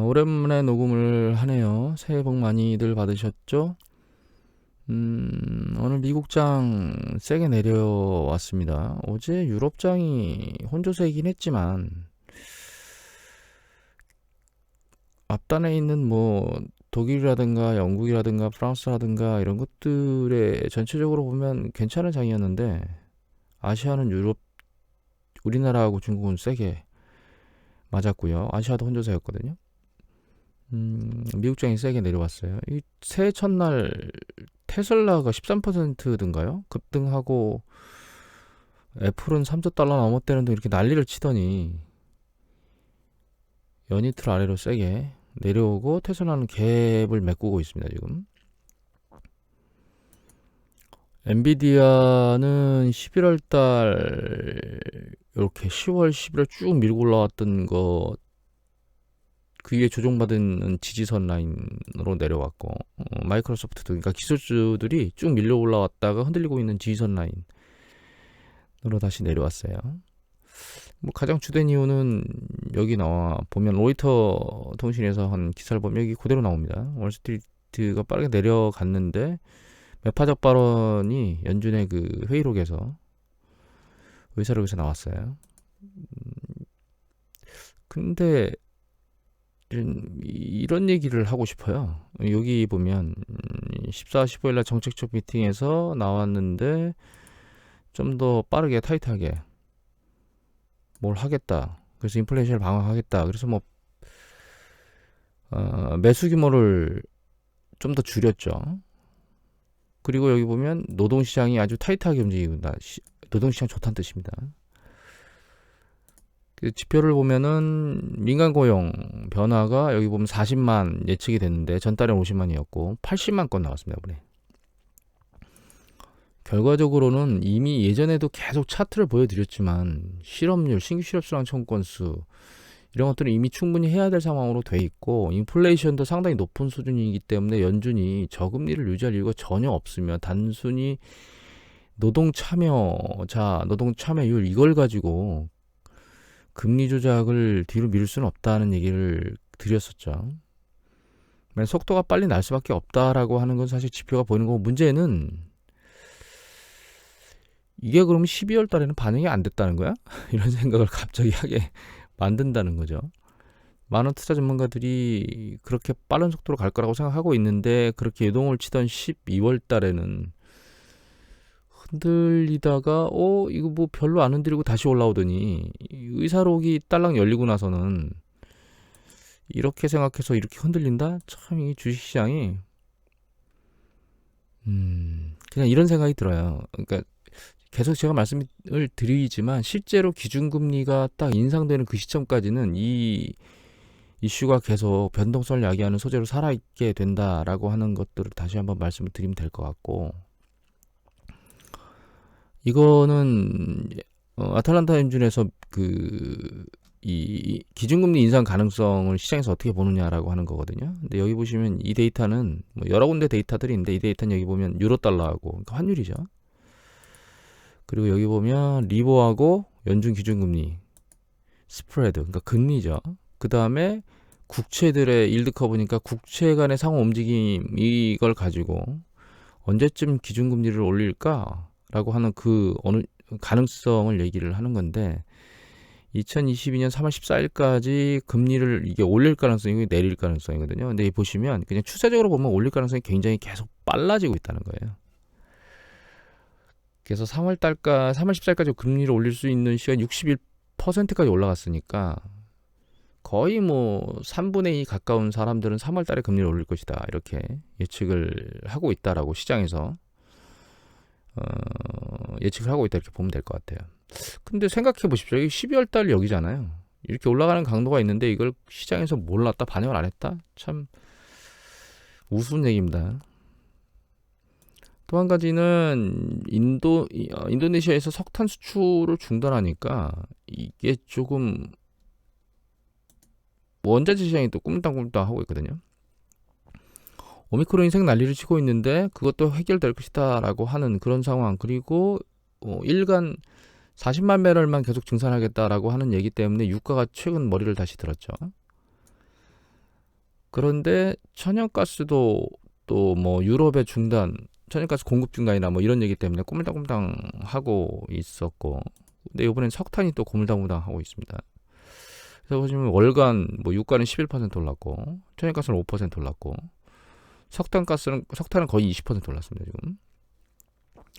오랜만에 녹음을 하네요. 새해 복 많이들 받으셨죠? 오늘 미국장 세게 내려왔습니다. 어제 유럽장이 혼조세이긴 했지만 앞단에 있는 독일이라든가 영국이라든가 프랑스라든가 이런 것들의 전체적으로 보면 괜찮은 장이었는데 아시아는 우리나라하고 중국은 세게 맞았고요. 아시아도 혼조세였거든요. 미국장이 세게 내려왔어요. 이 새해 첫날 테슬라가 13%든가요? 급등하고 애플은 3조 달러 넘었다는 등 이렇게 난리를 치더니 연이틀 아래로 세게 내려오고 테슬라는 갭을 메꾸고 있습니다. 지금 엔비디아는 11월 달 이렇게 10월, 11월 쭉 밀고 올라왔던 거 그 위에 조정받은 지지선 라인으로 내려왔고 마이크로소프트도 그러니까 기술주들이 쭉 밀려 올라왔다가 흔들리고 있는 지지선 라인으로 다시 내려왔어요. 가장 주된 이유는 여기 나와 보면 로이터 통신에서 한 기사를 보면 여기 그대로 나옵니다. 월스트리트가 빠르게 내려갔는데 매파적 발언이 연준의 그 회의록에서 의사록에서 나왔어요. 근데 이런 얘기를 하고 싶어요. 여기 보면 14, 15일날 정책적 미팅에서 나왔는데 좀 더 빠르게 타이트하게 뭘 하겠다. 그래서 인플레이션을 방어하겠다. 그래서 매수 규모를 좀 더 줄였죠. 그리고 여기 보면 노동시장이 아주 타이트하게 움직이다. 노동시장 좋다는 뜻입니다. 그 지표를 보면은 민간 고용 변화가 여기 보면 40만 예측이 됐는데 전달에 50만이었고 80만 건 나왔습니다. 이번에. 결과적으로는 이미 예전에도 계속 차트를 보여드렸지만 실업률, 신규 실업수당 청구 건수 이런 것들은 이미 충분히 해야 될 상황으로 돼 있고 인플레이션도 상당히 높은 수준이기 때문에 연준이 저금리를 유지할 이유가 전혀 없으며 단순히 노동 참여율 이걸 가지고 금리 조작을 뒤로 미룰 수는 없다는 얘기를 드렸었죠. 속도가 빨리 날 수밖에 없다라고 하는 건 사실 지표가 보이는 거고 문제는 이게 그러면 12월 달에는 반영이 안 됐다는 거야? 이런 생각을 갑자기 하게 만든다는 거죠. 많은 투자 전문가들이 그렇게 빠른 속도로 갈 거라고 생각하고 있는데 그렇게 요동을 치던 12월 달에는 흔들리다가 이거 별로 안 흔들리고 다시 올라오더니 의사록이 딸랑 열리고 나서는 이렇게 생각해서 이렇게 흔들린다? 참 이 주식시장이 그냥 이런 생각이 들어요. 그러니까 계속 제가 말씀을 드리지만 실제로 기준금리가 딱 인상되는 그 시점까지는 이 이슈가 계속 변동성을 야기하는 소재로 살아있게 된다라고 하는 것들을 다시 한번 말씀을 드리면 될 것 같고 이거는 아틀란타 연준에서 이 기준금리 인상 가능성을 시장에서 어떻게 보느냐라고 하는 거거든요. 근데 여기 보시면 이 데이터는 여러 군데 데이터들이 있는데 이 데이터는 여기 보면 유로 달러하고 그러니까 환율이죠. 그리고 여기 보면 리보하고 연준 기준금리 스프레드 그러니까 금리죠. 그 다음에 국채들의 일드 커브니까 국채 간의 상호 움직임 이걸 가지고 언제쯤 기준금리를 올릴까라고 하는 그 어느 가능성을 얘기를 하는 건데 2022년 3월 14일까지 금리를 이게 올릴 가능성이고 내릴 가능성이거든요. 근데 이 보시면 그냥 추세적으로 보면 올릴 가능성이 굉장히 계속 빨라지고 있다는 거예요. 그래서 3월 14일까지 금리를 올릴 수 있는 시간 61%까지 올라갔으니까 거의 3분의 2 가까운 사람들은 3월 달에 금리를 올릴 것이다. 이렇게 예측을 하고 있다라고 시장에서 예측을 하고 있다 이렇게 보면 될 것 같아요. 근데 생각해 보십시오. 12월 달 여기잖아요. 이렇게 올라가는 강도가 있는데 이걸 시장에서 몰랐다, 반영을 안 했다? 참 우스운 얘기입니다. 또 한 가지는 인도네시아에서 석탄 수출을 중단하니까 이게 조금 원자재 시장이 또 꿈땅꿈땅 하고 있거든요. 오미크론 인생 난리를 치고 있는데 그것도 해결될 것이다 라고 하는 그런 상황 그리고 일간 40만 배럴만 계속 증산하겠다라고 하는 얘기 때문에 유가가 최근 머리를 다시 들었죠. 그런데 천연가스도 또 뭐 유럽의 중단, 천연가스 공급 중단이나 뭐 이런 얘기 때문에 꼬물당꼬물당 하고 있었고, 근데 이번엔 석탄이 또 고물당고물당 하고 있습니다. 그래서 보시면 월간 뭐 유가는 11% 올랐고, 천연가스는 5% 올랐고, 석탄은 거의 20% 올랐습니다 지금.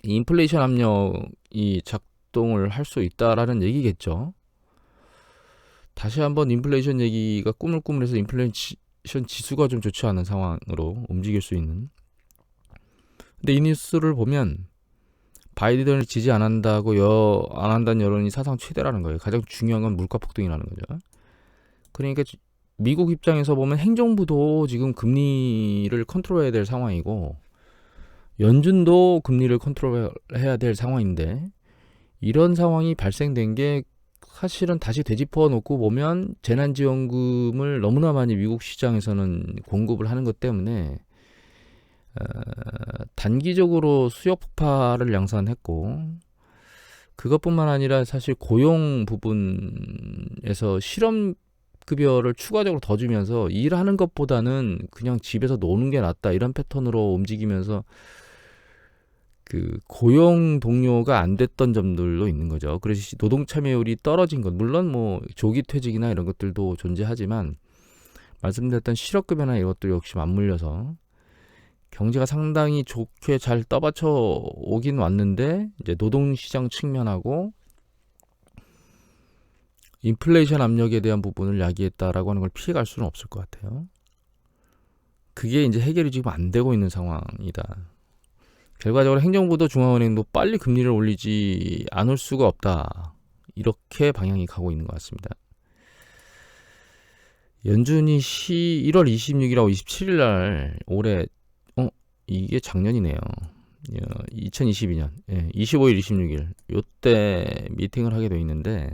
이 인플레이션 압력이 작동을 할 수 있다라는 얘기겠죠. 다시 한번 인플레이션 얘기가 꾸물꾸물해서 인플레이션 지수가 좀 좋지 않은 상황으로 움직일 수 있는. 근데 이 뉴스를 보면 바이든을 지지 안 한다는 여론이 사상 최대라는 거예요. 가장 중요한 건 물가 폭등이라는 거죠. 그러니까 미국 입장에서 보면 행정부도 지금 금리를 컨트롤해야 될 상황이고, 연준도 금리를 컨트롤해야 될 상황인데, 이런 상황이 발생된 게 사실은 다시 되짚어 놓고 보면 재난지원금을 너무나 많이 미국 시장에서는 공급을 하는 것 때문에 단기적으로 수요 폭발을 양산했고, 그것뿐만 아니라 사실 고용 부분에서 실업급여를 추가적으로 더 주면서 일하는 것보다는 그냥 집에서 노는 게 낫다, 이런 패턴으로 움직이면서 그 고용 동료가 안 됐던 점들도 있는 거죠. 그래서 노동 참여율이 떨어진 것, 물론 뭐 조기 퇴직이나 이런 것들도 존재하지만 말씀드렸던 실업급여나 이것도 역시 맞물려서 경제가 상당히 좋게 잘 떠받쳐 오긴 왔는데, 이제 노동시장 측면하고 인플레이션 압력에 대한 부분을 야기했다라고 하는 걸 피해갈 수는 없을 것 같아요. 그게 이제 해결이 지금 안 되고 있는 상황이다. 결과적으로 행정부도 중앙은행도 빨리 금리를 올리지 않을 수가 없다, 이렇게 방향이 가고 있는 것 같습니다. 연준이 1월 26일하고 27일 날 올해, 이게 작년이네요. 2022년 25일 26일 요때 미팅을 하게 돼 있는데,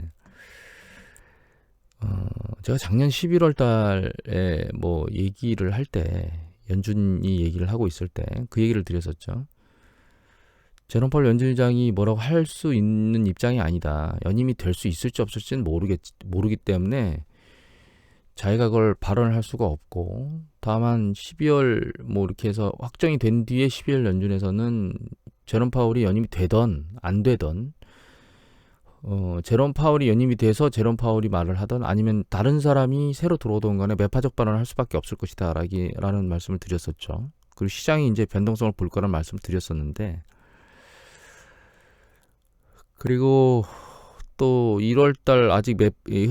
제가 작년 11월 달에 뭐 얘기를 할 때, 연준이 얘기를 하고 있을 때 그 얘기를 드렸었죠. 제롬 파월 연준의장이 뭐라고 할 수 있는 입장이 아니다. 연임이 될 수 있을지 없을지는 모르기 때문에 자기가 그걸 발언을 할 수가 없고, 다만 12월 뭐 이렇게 해서 확정이 된 뒤에 12월 연준에서는 제롬 파월이 연임이 되던 안 되던, 제롬 파월이 연임이 돼서 제롬 파월이 말을 하던, 아니면 다른 사람이 새로 들어오던 간에 매파적 발언을 할 수밖에 없을 것이다 라는 말씀을 드렸었죠. 그리고 시장이 이제 변동성을 볼 거라는 말씀을 드렸었는데, 그리고 또 1월달 아직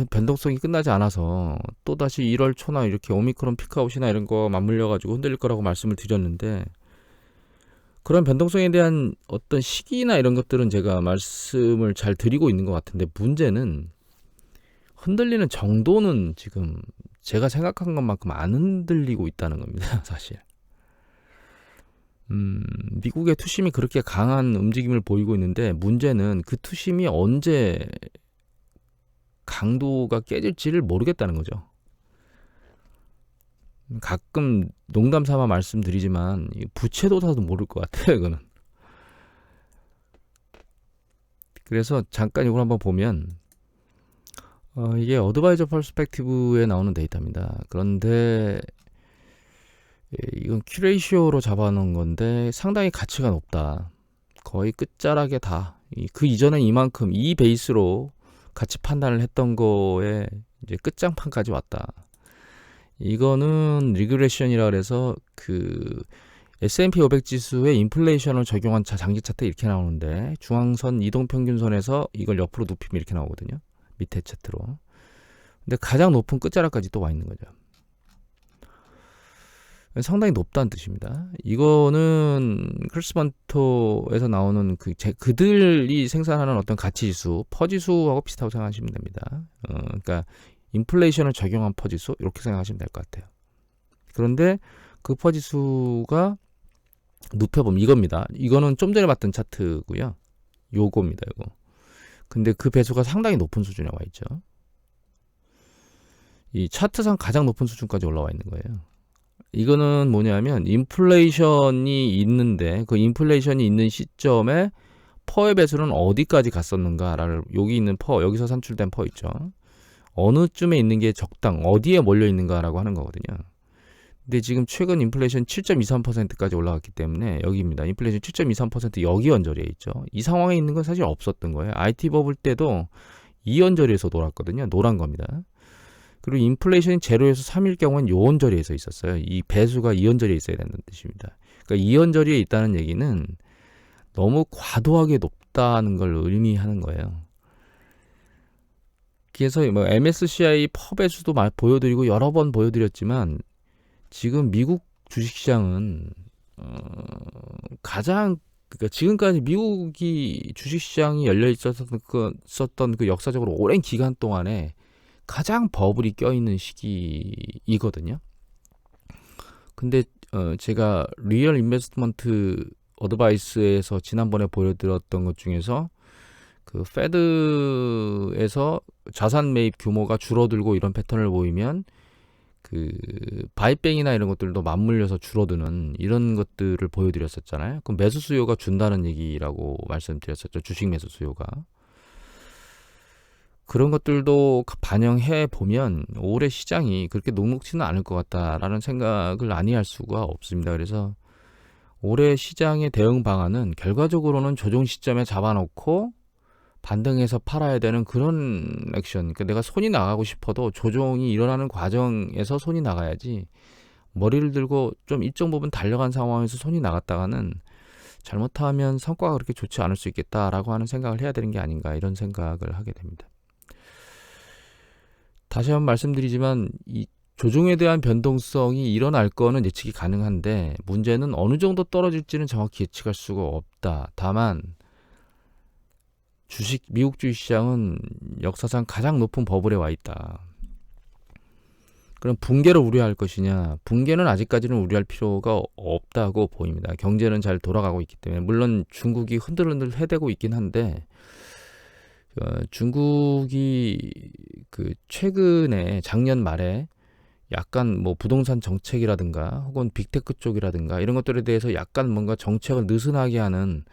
변동성이 끝나지 않아서 또다시 1월 초나 이렇게 오미크론 피크아웃이나 이런 거 맞물려가지고 흔들릴 거라고 말씀을 드렸는데, 그런 변동성에 대한 어떤 시기나 이런 것들은 제가 말씀을 잘 드리고 있는 것 같은데, 문제는 흔들리는 정도는 지금 제가 생각한 것만큼 안 흔들리고 있다는 겁니다. 사실 미국의 투심이 그렇게 강한 움직임을 보이고 있는데, 문제는 그 투심이 언제 강도가 깨질지를 모르겠다는 거죠. 가끔 농담 삼아 말씀드리지만 부채도사도 모를 것 같아요, 이거는. 그래서 잠깐 이걸 한번 보면, 이게 어드바이저 퍼스펙티브에 나오는 데이터입니다. 그런데 이건 큐레이시오로 잡아놓은 건데 상당히 가치가 높다. 거의 끝자락에 다. 그 이전에 이만큼 이 베이스로 가치 판단을 했던 거에 이제 끝장판까지 왔다. 이거는 리그레션이라 그래서 그 S&P 500 지수에 인플레이션을 적용한 장기 차트 이렇게 나오는데, 중앙선 이동평균선에서 이걸 옆으로 눕히면 이렇게 나오거든요. 밑에 차트로. 근데 가장 높은 끝자락까지 또 와 있는 거죠. 상당히 높다는 뜻입니다. 이거는 크리스먼토에서 나오는 그들이 생산하는 어떤 가치지수, 퍼지수하고 비슷하고 생각하시면 됩니다. 그러니까 인플레이션을 적용한 퍼지수, 이렇게 생각하시면 될 것 같아요. 그런데 그 퍼지수가 눕혀보면 이겁니다. 이거는 좀 전에 봤던 차트고요. 요겁니다, 요거. 근데 그 배수가 상당히 높은 수준에 와 있죠. 이 차트상 가장 높은 수준까지 올라와 있는 거예요. 이거는 뭐냐면 인플레이션이 있는데, 그 인플레이션이 있는 시점에 퍼의 배수는 어디까지 갔었는가를, 여기 있는 퍼, 여기서 산출된 퍼 있죠. 어느 쯤에 있는 게 적당, 어디에 몰려 있는가라고 하는 거거든요. 근데 지금 최근 인플레이션 7.23%까지 올라갔기 때문에 여기입니다. 인플레이션 7.23% 여기 언저리에 있죠. 이 상황에 있는 건 사실 없었던 거예요. IT 버블 때도 이 언저리에서 놀았거든요. 노란 겁니다. 그리고 인플레이션이 제로에서 3일 경우는 요 언저리에서 있었어요. 이 배수가 이 언저리에 있어야 된다는 뜻입니다. 그러니까 이 언저리에 있다는 얘기는 너무 과도하게 높다는 걸 의미하는 거예요. 그래서 뭐 MSCI 퍼 배수도 보여드리고 여러 번 보여드렸지만 지금 미국 주식시장은 가장 그러니까 지금까지 미국이 주식시장이 열려 있었던 그 역사적으로 오랜 기간 동안에 가장 버블이 껴있는 시기이거든요. 근데 제가 리얼 인베스트먼트 어드바이스에서 지난번에 보여드렸던 것 중에서 그 페드에서 자산 매입 규모가 줄어들고 이런 패턴을 보이면 그 바이뱅이나 이런 것들도 맞물려서 줄어드는 이런 것들을 보여드렸었잖아요. 그럼 매수 수요가 준다는 얘기라고 말씀드렸었죠. 주식 매수 수요가. 그런 것들도 반영해 보면 올해 시장이 그렇게 녹록지는 않을 것 같다라는 생각을 아니할 수가 없습니다. 그래서 올해 시장의 대응 방안은 결과적으로는 조정 시점에 잡아놓고 반등해서 팔아야 되는 그런 액션. 그러니까 내가 손이 나가고 싶어도 조정이 일어나는 과정에서 손이 나가야지 머리를 들고 좀 일정 부분 달려간 상황에서 손이 나갔다가는 잘못하면 성과가 그렇게 좋지 않을 수 있겠다라고 하는 생각을 해야 되는 게 아닌가 이런 생각을 하게 됩니다. 다시 한번 말씀드리지만 이 조정에 대한 변동성이 일어날 거는 예측이 가능한데 문제는 어느 정도 떨어질지는 정확히 예측할 수가 없다. 다만 미국 주식시장은 역사상 가장 높은 버블에 와 있다. 그럼 붕괴를 우려할 것이냐? 붕괴는 아직까지는 우려할 필요가 없다고 보입니다. 경제는 잘 돌아가고 있기 때문에 물론 중국이 흔들흔들 해대고 있긴 한데 중국이 그 최근에 작년 말에 약간 뭐 부동산 정책이라든가 혹은 빅테크 쪽이라든가 이런 것들에 대해서 약간 뭔가 정책을 느슨하게 하는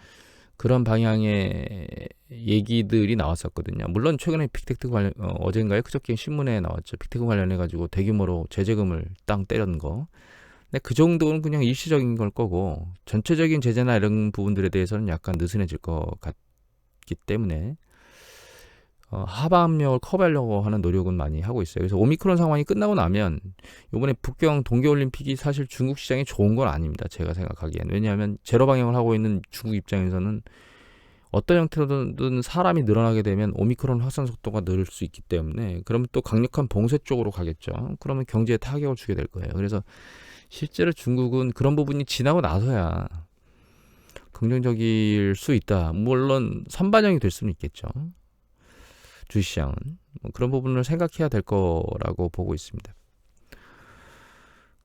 그런 방향의 얘기들이 나왔었거든요. 물론 최근에 빅테크 관련 어젠가에 그저께 신문에 나왔죠. 빅테크 관련해 가지고 대규모로 제재금을 땅 때린 거. 근데 그 정도는 그냥 일시적인 걸 거고 전체적인 제재나 이런 부분들에 대해서는 약간 느슨해질 것 같기 때문에 하방 압력을 커버하려고 하는 노력은 많이 하고 있어요. 그래서 오미크론 상황이 끝나고 나면 이번에 북경 동계올림픽이 사실 중국 시장에 좋은 건 아닙니다. 제가 생각하기엔. 왜냐하면 제로 방향을 하고 있는 중국 입장에서는 어떤 형태로든 사람이 늘어나게 되면 오미크론 확산 속도가 늘 수 있기 때문에 그러면 또 강력한 봉쇄 쪽으로 가겠죠. 그러면 경제에 타격을 주게 될 거예요. 그래서 실제로 중국은 그런 부분이 지나고 나서야 긍정적일 수 있다. 물론 선반영이 될 수는 있겠죠. 주식시장은 그런 부분을 생각해야 될 거라고 보고 있습니다.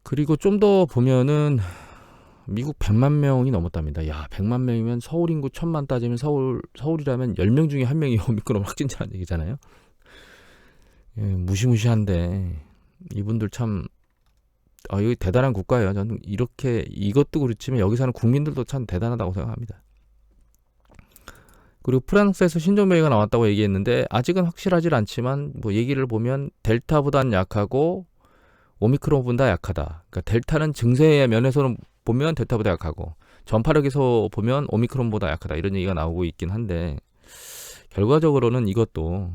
그리고 좀 더 보면은 미국 100만 명이 넘었답니다. 야, 100만 명이면 서울 인구 1000만 따지면 서울이라면 10명 중에 1명이 오미크론 확진자라는 얘기잖아요. 예, 무시무시한데 이분들 참 이거 대단한 국가예요. 저는 이것도 그렇지만 여기 사는 국민들도 참 대단하다고 생각합니다. 그리고 프랑스에서 신종변이가 나왔다고 얘기했는데 아직은 확실하지 않지만 뭐 얘기를 보면 델타보단 약하고 오미크론보다 약하다. 그러니까 델타는 증세의 면에서는 보면 델타보다 약하고 전파력에서 보면 오미크론보다 약하다. 이런 얘기가 나오고 있긴 한데 결과적으로는 이것도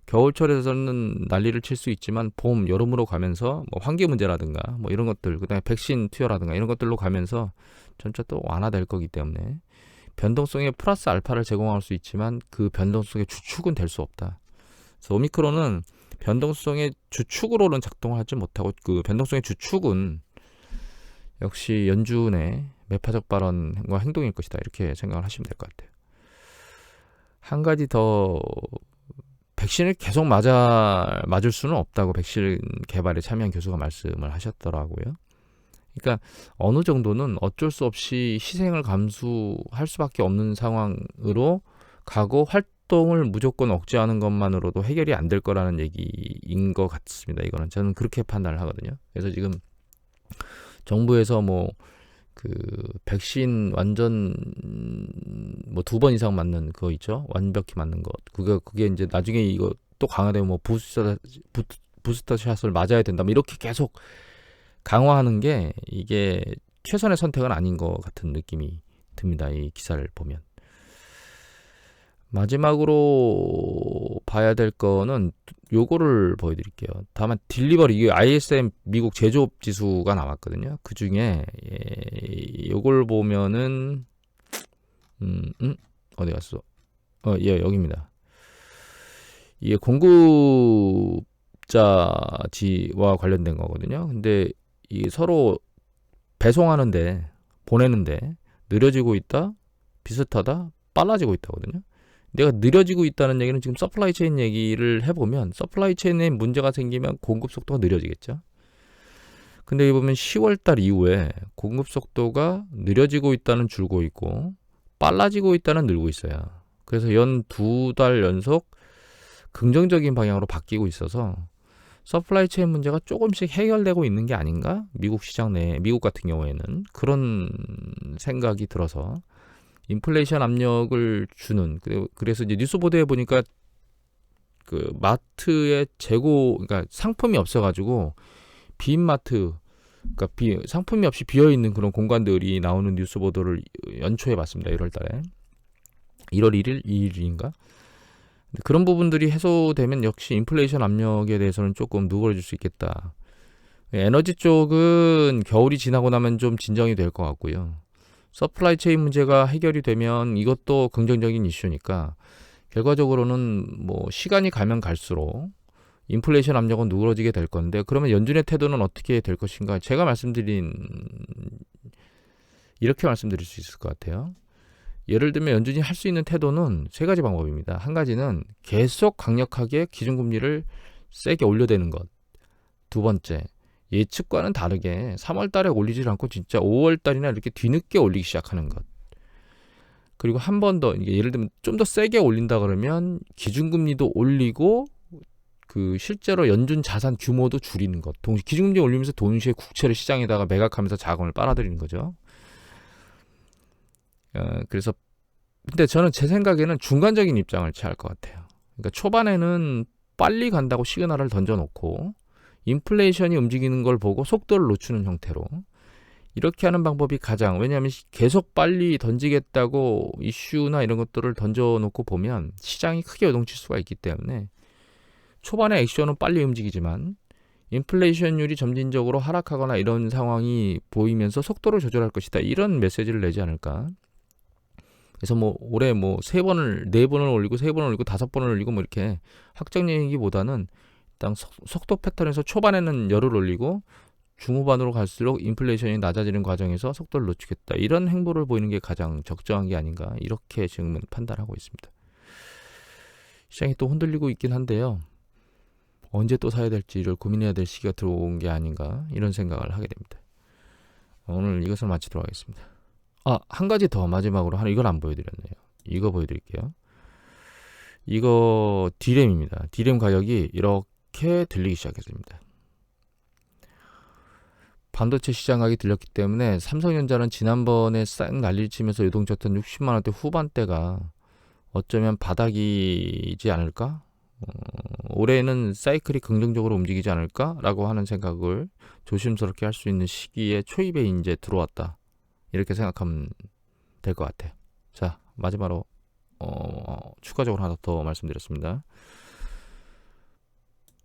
겨울철에서는 난리를 칠 수 있지만 봄, 여름으로 가면서 뭐 환기 문제라든가 뭐 이런 것들, 그다음에 백신 투여라든가 이런 것들로 가면서 점차 또 완화될 거기 때문에 변동성에 플러스 알파를 제공할 수 있지만 그 변동성의 주축은 될 수 없다. 그래서 오미크론은 변동성의 주축으로는 작동을 하지 못하고 그 변동성의 주축은 역시 연준의 매파적 발언과 행동일 것이다. 이렇게 생각을 하시면 될 것 같아요. 한 가지 더 백신을 계속 맞을 수는 없다고 백신 개발에 참여한 교수가 말씀을 하셨더라고요. 그러니까 어느 정도는 어쩔 수 없이 희생을 감수할 수밖에 없는 상황으로 가고 활동을 무조건 억제하는 것만으로도 해결이 안 될 거라는 얘기인 것 같습니다. 이거는 저는 그렇게 판단을 하거든요. 그래서 지금 정부에서 뭐 그 백신 완전 뭐 2번 이상 맞는 그거 있죠. 완벽히 맞는 것. 그게 이제 나중에 이거 또 강화되면 뭐 부스터 샷을 맞아야 된다. 뭐 이렇게 계속 강화하는 게 이게 최선의 선택은 아닌 것 같은 느낌이 듭니다. 이 기사를 보면. 마지막으로 봐야 될 거는 요거를 보여드릴게요. 다만 딜리버리, 이게 ISM 미국 제조업 지수가 나왔거든요. 그 중에 요걸 보면은 어디 갔어? 예, 여기입니다. 이게 공급자지와 관련된 거거든요. 근데 이 서로 배송하는데, 보내는데 느려지고 있다, 비슷하다, 빨라지고 있다거든요. 내가 느려지고 있다는 얘기는 지금 서플라이 체인 얘기를 해보면, 서플라이 체인에 문제가 생기면 공급 속도가 느려지겠죠. 근데 여기 보면 10월달 이후에 공급 속도가 느려지고 있다는 줄고 있고 빨라지고 있다는 늘고 있어요. 그래서 연 2달 연속 긍정적인 방향으로 바뀌고 있어서 서플라이 체인 문제가 조금씩 해결되고 있는 게 아닌가? 미국 시장 내에, 미국 같은 경우에는 그런 생각이 들어서 인플레이션 압력을 주는, 그래서 이제 뉴스 보도에 보니까 그 마트의 재고, 그러니까 상품이 없어가지고 빈 마트, 그러니까 상품이 없이 비어 있는 그런 공간들이 나오는 뉴스 보도를 연초에 봤습니다. 1월달에 1월 1일, 2일인가? 그런 부분들이 해소되면 역시 인플레이션 압력에 대해서는 조금 누그러질 수 있겠다. 에너지 쪽은 겨울이 지나고 나면 좀 진정이 될 것 같고요. 서플라이 체인 문제가 해결이 되면 이것도 긍정적인 이슈니까 결과적으로는 뭐 시간이 가면 갈수록 인플레이션 압력은 누그러지게 될 건데, 그러면 연준의 태도는 어떻게 될 것인가? 제가 이렇게 말씀드릴 수 있을 것 같아요. 예를 들면 연준이 할 수 있는 태도는 세 가지 방법입니다. 한 가지는 계속 강력하게 기준금리를 세게 올려대는 것. 두 번째, 예측과는 다르게 3월 달에 올리지 않고 진짜 5월 달이나 이렇게 뒤늦게 올리기 시작하는 것. 그리고 한 번 더, 예를 들면 좀 더 세게 올린다 그러면 기준금리도 올리고 그 실제로 연준 자산 규모도 줄이는 것. 동시에 기준금리 올리면서 동시에 국채를 시장에다가 매각하면서 자금을 빨아들이는 거죠. 그래서 근데 저는 제 생각에는 중간적인 입장을 취할 것 같아요. 그러니까 초반에는 빨리 간다고 시그널을 던져놓고 인플레이션이 움직이는 걸 보고 속도를 늦추는 형태로 이렇게 하는 방법이 가장, 왜냐하면 계속 빨리 던지겠다고 이슈나 이런 것들을 던져놓고 보면 시장이 크게 요동칠 수가 있기 때문에 초반에 액션은 빨리 움직이지만 인플레이션율이 점진적으로 하락하거나 이런 상황이 보이면서 속도를 조절할 것이다, 이런 메시지를 내지 않을까. 그래서 뭐 올해 뭐 4번을 올리고 3번을 올리고 5번을 올리고 뭐 이렇게 확정적이기보다는 일단 속도 패턴에서 초반에는 열을 올리고 중후반으로 갈수록 인플레이션이 낮아지는 과정에서 속도를 늦추겠다, 이런 행보를 보이는 게 가장 적정한 게 아닌가, 이렇게 지금은 판단하고 있습니다. 시장이 또 흔들리고 있긴 한데요. 언제 또 사야 될지를 고민해야 될 시기가 들어온 게 아닌가, 이런 생각을 하게 됩니다. 오늘 이것을 마치도록 하겠습니다. 한 가지 더 마지막으로 이걸 안 보여드렸네요. 이거 보여드릴게요. 이거 D램입니다. D램 가격이 이렇게 들리기 시작했습니다. 반도체 시장 가격이 들렸기 때문에 삼성전자는 지난번에 싹 난리를 치면서 요동쳤던 60만원대 후반대가 어쩌면 바닥이지 않을까? 올해는 사이클이 긍정적으로 움직이지 않을까라고 하는 생각을 조심스럽게 할 수 있는 시기에 초입에 이제 들어왔다, 이렇게 생각하면 될 것 같아요. 자, 마지막으로 추가적으로 하나 더 말씀드렸습니다.